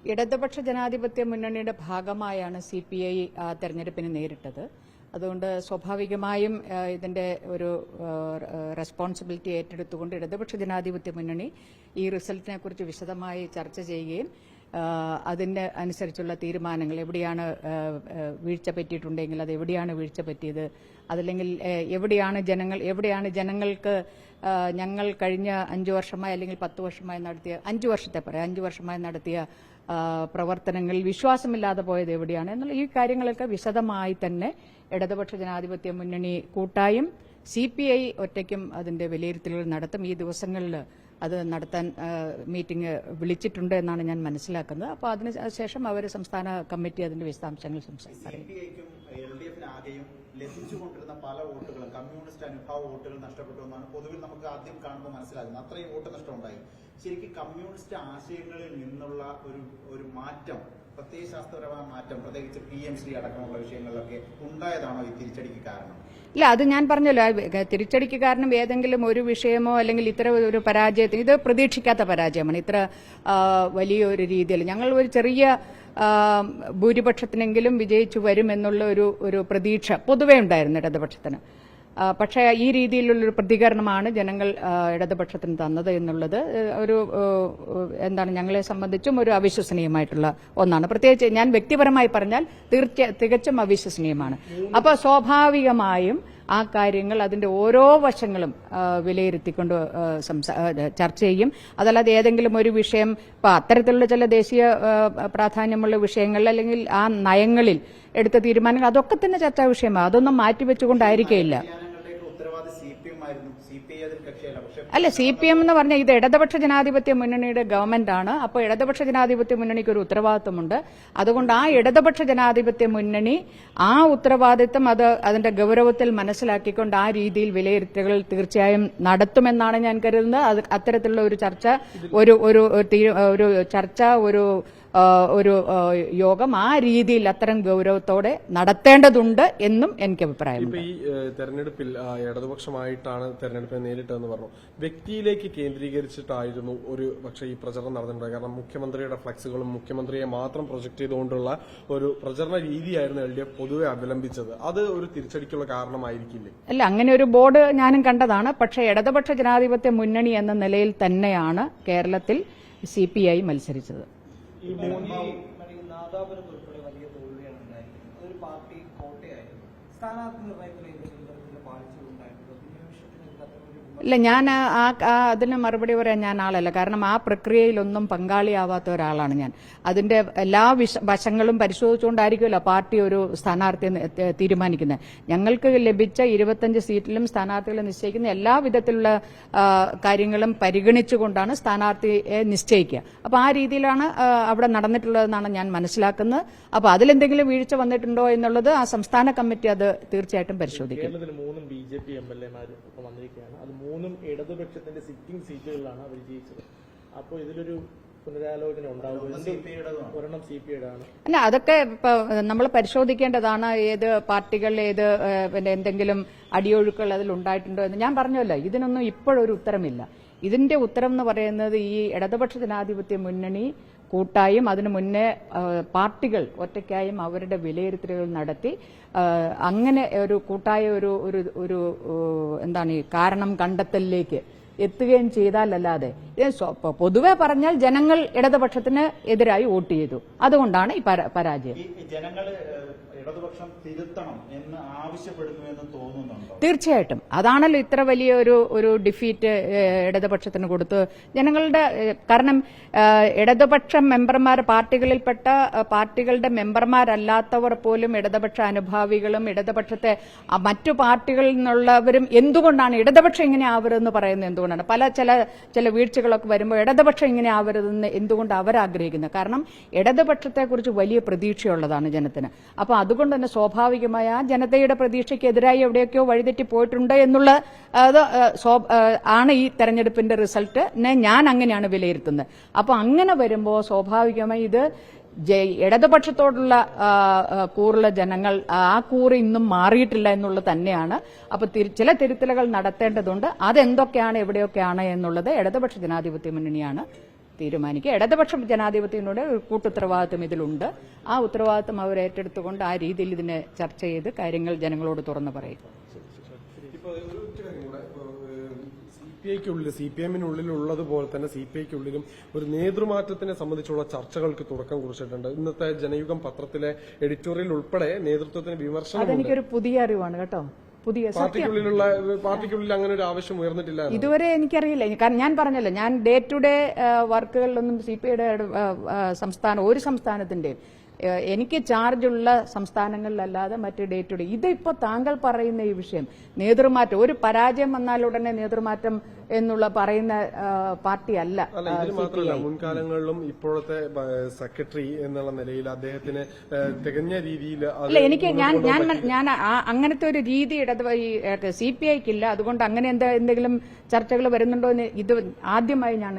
ഇടതുപക്ഷ ജനാധിപത്യ മുന്നണിയുടെ ഭാഗമായാണ് CPI തെരഞ്ഞെടുപ്പിന് നേരിട്ടത്. അതുകൊണ്ട് സ്വാഭാവികമായും ഇതിന്റെ ഒരു റെസ്പോൺസിബിലിറ്റി ഏറ്റെടുത്തുകൊണ്ട് ഇടതുപക്ഷ ജനാധിപത്യ മുന്നണി ഈ റിസൾട്ടിനെ കുറിച്ച് വിശദമായി ചർച്ച ചെയ്യുകയും അതിന്റെ അനുസരിച്ചുള്ള തീരുമാനങ്ങൾ എവിടെയാണ് വീഴ്ച പറ്റിയിട്ടുണ്ടെങ്കിൽ അത് എവിടെയാണ് വീഴ്ച പറ്റിയത്, അതല്ലെങ്കിൽ എവിടെയാണ് ജനങ്ങൾക്ക് ഞങ്ങൾ കഴിഞ്ഞ 5 വർഷമായി അല്ലെങ്കിൽ 10 വർഷമായി നടത്തിയ 5 വർഷമായി നടത്തിയ പ്രവർത്തനങ്ങളിൽ വിശ്വാസമില്ലാതെ പോയത് എവിടെയാണ് എന്നുള്ള ഈ കാര്യങ്ങളൊക്കെ വിശദമായി തന്നെ ഇടതുപക്ഷ ജനാധിപത്യ മുന്നണി കൂട്ടായും CPI ഒറ്റയ്ക്കും അതിന്റെ വിലയിരുത്തലുകൾ നടത്തും. ഈ ദിവസങ്ങളിൽ അത് നടത്താൻ മീറ്റിംഗ് വിളിച്ചിട്ടുണ്ട് എന്നാണ് ഞാൻ മനസ്സിലാക്കുന്നത്. അപ്പോൾ അതിനുശേഷം അവർ സംസ്ഥാന കമ്മിറ്റി അതിന്റെ വിശദാംശങ്ങൾ സംസാരിക്കും. ലഭിച്ചുകൊണ്ടിരുന്ന പല വോട്ടുകളും കമ്മ്യൂണിസ്റ്റ് അനുഭാവ വോട്ടുകൾ നഷ്ടപ്പെട്ടു എന്നാണ് പൊതുവിൽ നമുക്ക് ആദ്യം കാണുമ്പോൾ മനസ്സിലാകുന്നത്. അത്രയും വോട്ട് നഷ്ടം ഉണ്ടായി. ശരിക്കും കമ്മ്യൂണിസ്റ്റ് ആശയങ്ങളിൽ നിന്നുള്ള ഒരു മാറ്റം, പ്രത്യയശാസ്ത്രപരമായ മാറ്റം, പ്രത്യേകിച്ച് PMC അടക്കമുള്ള വിഷയങ്ങളിലൊക്കെ ഉണ്ടായതാണോ ഈ തിരിച്ചടിക്ക് കാരണം? ഇല്ല, അത് ഞാൻ പറഞ്ഞല്ലോ, തിരിച്ചടിക്ക് കാരണം ഏതെങ്കിലും ഒരു വിഷയമോ അല്ലെങ്കിൽ ഇത്തരം ഒരു പരാജയത്തിന്, ഇത് പ്രതീക്ഷിക്കാത്ത പരാജയമാണ്. ഇത്ര വലിയൊരു രീതിയിൽ ഞങ്ങൾ ഒരു ചെറിയ ഭൂരിപക്ഷത്തിനെങ്കിലും വിജയിച്ചു വരുമെന്നുള്ള ഒരു പ്രതീക്ഷ പൊതുവെ ഉണ്ടായിരുന്നു ഇടതുപക്ഷത്തിന്. പക്ഷേ ഈ രീതിയിലുള്ളൊരു പ്രതികരണമാണ് ജനങ്ങൾ ഇടതുപക്ഷത്തിന് തന്നത് എന്നുള്ളത് ഞങ്ങളെ സംബന്ധിച്ചും ഒരു അവിശ്വസനീയമായിട്ടുള്ള ഒന്നാണ്. പ്രത്യേകിച്ച് ഞാൻ വ്യക്തിപരമായി പറഞ്ഞാൽ തികച്ചും അവിശ്വസനീയമാണ്. അപ്പോൾ സ്വാഭാവികമായും ആ കാര്യങ്ങൾ അതിന്റെ ഓരോ വശങ്ങളും വിലയിരുത്തിക്കൊണ്ട് ചർച്ച ചെയ്യും. അതല്ലാതെ ഏതെങ്കിലും ഒരു വിഷയം ഇപ്പൊ അത്തരത്തിലുള്ള ചില ദേശീയ പ്രാധാന്യമുള്ള വിഷയങ്ങളിൽ അല്ലെങ്കിൽ ആ നയങ്ങളിൽ എടുത്ത തീരുമാനങ്ങൾ അതൊക്കെ തന്നെ ചർച്ചാ വിഷയമാണ്. അതൊന്നും മാറ്റിവെച്ചുകൊണ്ടായിരിക്കില്ല. അല്ല, CPM എന്ന് പറഞ്ഞാൽ ഇത് ഇടതുപക്ഷ ജനാധിപത്യ മുന്നണിയുടെ ഗവൺമെന്റാണ്. അപ്പോൾ ഇടതുപക്ഷ ജനാധിപത്യ മുന്നണിക്ക് ഒരു ഉത്തരവാദിത്വമുണ്ട്. അതുകൊണ്ട് ആ ഇടതുപക്ഷ ജനാധിപത്യ മുന്നണി ആ ഉത്തരവാദിത്വം അതിന്റെ ഗൌരവത്തിൽ മനസ്സിലാക്കിക്കൊണ്ട് ആ രീതിയിൽ വിലയിരുത്തലുകൾ തീർച്ചയായും നടത്തുമെന്നാണ് ഞാൻ കരുതുന്നത്. അത്തരത്തിലുള്ള ഒരു ചർച്ച ഒരു യോഗം ആ രീതിയിൽ അത്തരം ഗൌരവത്തോടെ നടത്തേണ്ടതുണ്ട് എന്നും എനിക്ക് അഭിപ്രായമുണ്ട്. ഈ തെരഞ്ഞെടുപ്പിൽ ഇടതുപക്ഷമായിട്ടാണ് തെരഞ്ഞെടുപ്പിനെ നേരിട്ടതെന്ന് പറഞ്ഞു. വ്യക്തിയിലേക്ക് കേന്ദ്രീകരിച്ചിട്ടായിരുന്നു പക്ഷേ ഈ പ്രചരണം നടന്നിട്ടുണ്ടായത്. കാരണം മുഖ്യമന്ത്രിയുടെ ഫ്ലക്സുകളും മുഖ്യമന്ത്രിയെ മാത്രം പ്രൊജക്ട് ചെയ്തുകൊണ്ടുള്ള ഒരു പ്രചരണ രീതിയായിരുന്നു LDF പൊതുവെ അവലംബിച്ചത്. അത് ഒരു തിരിച്ചടിക്കുള്ള കാരണമായിരിക്കില്ലേ? അല്ല, അങ്ങനെ ഒരു ബോർഡ് ഞാനും കണ്ടതാണ്. പക്ഷേ ഇടതുപക്ഷ ജനാധിപത്യ മുന്നണി എന്ന നിലയിൽ തന്നെയാണ് കേരളത്തിൽ CPI മത്സരിച്ചത്. ഈ നാദാപുരം ഉൾപ്പെടെ വലിയ തോൽവിയാണ് ഉണ്ടായിരുന്നത്. അതൊരു പാർട്ടി കോട്ടയായിരുന്നു. സ്ഥാനാർത്ഥി നിർണയത്തിൽ ഇല്ല, ഞാൻ അതിന് മറുപടി പറയാൻ ഞാൻ ആളല്ല. കാരണം ആ പ്രക്രിയയിലൊന്നും പങ്കാളിയാവാത്ത ഒരാളാണ് ഞാൻ. അതിന്റെ എല്ലാ വശങ്ങളും പരിശോധിച്ചുകൊണ്ടായിരിക്കുമല്ലോ പാർട്ടി ഒരു സ്ഥാനാർത്ഥിയെ തീരുമാനിക്കുന്നത്. ഞങ്ങൾക്ക് ലഭിച്ച 25 സീറ്റിലും സ്ഥാനാർത്ഥികളെ നിശ്ചയിക്കുന്ന എല്ലാ വിധത്തിലുള്ള കാര്യങ്ങളും പരിഗണിച്ചുകൊണ്ടാണ് സ്ഥാനാർത്ഥിയെ നിശ്ചയിക്കുക. അപ്പോൾ ആ രീതിയിലാണ് അവിടെ നടന്നിട്ടുള്ളതെന്നാണ് ഞാൻ മനസ്സിലാക്കുന്നത്. അപ്പോൾ അതിലെന്തെങ്കിലും വീഴ്ച വന്നിട്ടുണ്ടോ എന്നുള്ളത് ആ സംസ്ഥാന കമ്മിറ്റി അത് തീർച്ചയായിട്ടും പരിശോധിക്കും. BJP MLA-മാർ ഇപ്പോൾ വന്നിരിക്കുകയാണ്. അത് 3 ഇടതുപക്ഷത്തിന്റെ സിറ്റിംഗ് സീറ്റുകളിലാണ് അവർ വിജയിച്ചത്. അപ്പോൾ ഇതിലൊരു പുനരാലോചന ഉണ്ടാവും. ഒരെണ്ണം CPI-യുടെ ആണ്. അല്ല, അതൊക്കെ ഇപ്പൊ നമ്മൾ പരിശോധിക്കേണ്ടതാണ്. ഏത് പാർട്ടികൾ എന്തെങ്കിലും അടിയൊഴുക്കുകൾ അതിൽ ഉണ്ടായിട്ടുണ്ടോ എന്ന് ഞാൻ പറഞ്ഞല്ലോ. ഇതിനൊന്നും ഇപ്പോഴൊരു ഉത്തരമില്ല. ഇതിന്റെ ഉത്തരം എന്ന് പറയുന്നത് ഈ ഇടതുപക്ഷ ജനാധിപത്യ മുന്നണി കൂട്ടായും അതിനു മുന്നേ പാർട്ടികൾ ഒറ്റയ്ക്കായും അവരുടെ വിലയിരുത്തലുകൾ നടത്തി അങ്ങനെ ഒരു കൂട്ടായ ഒരു ഈ കാരണം കണ്ടെത്തലിലേക്ക് എത്തുകയും ചെയ്താലല്ലാതെ പൊതുവെ പറഞ്ഞാൽ ജനങ്ങൾ ഇടതുപക്ഷത്തിന് എതിരായി വോട്ട് ചെയ്തു. അതുകൊണ്ടാണ് ഈ പരാജയം. ഇടതുപക്ഷം തിരുത്തണം എന്ന് ആവശ്യപ്പെടുന്നു എന്ന് തോന്നുന്നുണ്ടോ? തീർച്ചയായിട്ടും. അതാണല്ലോ ഇത്ര വലിയ ഒരു ഡിഫീറ്റ് ഇടതുപക്ഷത്തിന് കൊടുത്ത് ജനങ്ങളുടെ. കാരണം ഇടതുപക്ഷ മെമ്പർമാർ, പാർട്ടികളിൽപ്പെട്ട പാർട്ടികളുടെ മെമ്പർമാരല്ലാത്തവർ പോലും ഇടതുപക്ഷ അനുഭാവികളും ഇടതുപക്ഷത്തെ മറ്റു പാർട്ടികളിൽ നിന്നുള്ളവരും എന്തുകൊണ്ടാണ് ഇടതുപക്ഷം ഇങ്ങനെ ആവരുതെന്ന് പറയുന്നത് എന്തുകൊണ്ടാണ്? ചില വീഴ്ചകളൊക്കെ വരുമ്പോൾ ഇടതുപക്ഷം ഇങ്ങനെ ആവരുതെന്ന് എന്തുകൊണ്ട് അവരാഗ്രഹിക്കുന്നത്? കാരണം ഇടതുപക്ഷത്തെക്കുറിച്ച് വലിയ പ്രതീക്ഷയുള്ളതാണ് ജനത്തിന്. അപ്പോൾ അതുകൊണ്ട് തന്നെ സ്വാഭാവികമായ ജനതയുടെ പ്രതീക്ഷയ്ക്കെതിരായി എവിടെയൊക്കെയോ വഴിതെറ്റി പോയിട്ടുണ്ട് എന്നുള്ള ആണ് ഈ തെരഞ്ഞെടുപ്പിന്റെ റിസൾട്ട്. ഞാൻ അങ്ങനെയാണ് വിലയിരുത്തുന്നത്. അപ്പോൾ അങ്ങനെ വരുമ്പോൾ സ്വാഭാവികമായി ഇത് ഇടതുപക്ഷത്തോടുള്ള കൂറുള്ള ജനങ്ങൾ ആ കൂറ് ഇന്നും മാറിയിട്ടില്ല എന്നുള്ളത് തന്നെയാണ്. അപ്പൊ ചില തിരുത്തലുകൾ നടത്തേണ്ടതുണ്ട്. അതെന്തൊക്കെയാണ് എവിടെയൊക്കെയാണ് എന്നുള്ളത് ഇടതുപക്ഷ ജനാധിപത്യ മുന്നണിയാണ് തീരുമാനിക്കുക. ഇടതുപക്ഷം ജനാധിപത്യത്തിനോട് ഒരു കൂട്ടുത്തരവാദിത്വം ഇതിലുണ്ട്. ആ ഉത്തരവാദിത്വം അവർ ഏറ്റെടുത്തുകൊണ്ട് ആ രീതിയിൽ ഇതിനെ ചർച്ച ചെയ്ത് കാര്യങ്ങൾ ജനങ്ങളോട് തുറന്നു പറയും. ഇപ്പോൾ ഒറ്റ കാര്യം കൂടെ, CPI-ക്കുള്ളിൽ CPM-നുള്ളിലുള്ളതുപോലെ തന്നെ CPI-ക്കുള്ളിലും ഒരു നേതൃമാറ്റത്തിനെ സംബന്ധിച്ചുള്ള ചർച്ചകൾക്ക് തുടക്കം കുറിച്ചിട്ടുണ്ട്. ഇന്നത്തെ ജനയുഗം പത്രത്തിലെ എഡിറ്റോറിയൽ ഉൾപ്പെടെ നേതൃത്വത്തിന് വിമർശനം. അതെനിക്കൊരു പുതിയ അറിവാണ് കേട്ടോ. പുതിയ പാർട്ടിക്കുള്ളിൽ അങ്ങനെ ഒരു ആവശ്യം ഉയർന്നിട്ടില്ല ഇതുവരെ. എനിക്കറിയില്ല. കാരണം ഞാൻ പറഞ്ഞല്ലോ, ഞാൻ ഡേ ടു ഡേ വർക്കുകളിലൊന്നും CPI-യുടെ ഒരു സംസ്ഥാനത്തിന്റെയും എനിക്ക് ചാർജുള്ള സംസ്ഥാനങ്ങളിലല്ലാതെ മറ്റ് ഡേ ടു ഡേ ഇതിപ്പോ താങ്കൾ പറയുന്ന ഈ വിഷയം നേതൃമാറ്റം, ഒരു പരാജയം വന്നാൽ ഉടനെ നേതൃമാറ്റം എന്നുള്ള പറയുന്ന പാർട്ടി അല്ല. ഇതിന് മാത്രമല്ല, മുൻകാലങ്ങളിലും ഇപ്പോഴത്തെ സെക്രട്ടറി എന്നുള്ള നിലയിൽ അദ്ദേഹത്തിന് തികഞ്ഞ രീതിയിൽ എനിക്ക് ഞാൻ അങ്ങനത്തെ ഒരു രീതി CPI-ക്കില്ല. അതുകൊണ്ട് അങ്ങനെ എന്തെങ്കിലും ചർച്ചകൾ വരുന്നുണ്ടോ എന്ന് ഇത് ആദ്യമായി ഞാൻ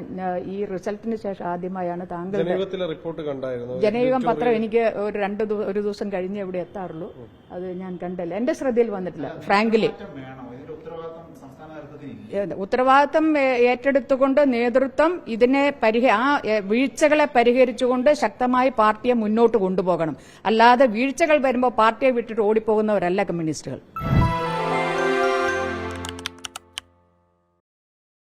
ഈ റിസൾട്ടിന് ശേഷം ആദ്യമായാണ് താങ്കൾ ജനയുഗത്തിലെ റിപ്പോർട്ട് കണ്ടായിരുന്നു. ജനയുഗം പത്രം എനിക്ക് ഒരു ദിവസം കഴിഞ്ഞ് ഇവിടെ എത്താറുള്ളൂ. അത് ഞാൻ കണ്ടല്ല, എന്റെ ശ്രദ്ധയിൽ വന്നിട്ടില്ല ഫ്രാങ്ക്ലി. ഉത്തരവാദിത്തം ഏറ്റെടുത്തുകൊണ്ട് നേതൃത്വം ഇതിനെ വീഴ്ചകളെ പരിഹരിച്ചുകൊണ്ട് ശക്തമായി പാർട്ടിയെ മുന്നോട്ട് കൊണ്ടുപോകണം. അല്ലാതെ വീഴ്ചകൾ വരുമ്പോൾ പാർട്ടിയെ വിട്ടിട്ട് ഓടിപ്പോകുന്നവരല്ല കമ്മ്യൂണിസ്റ്റുകൾ.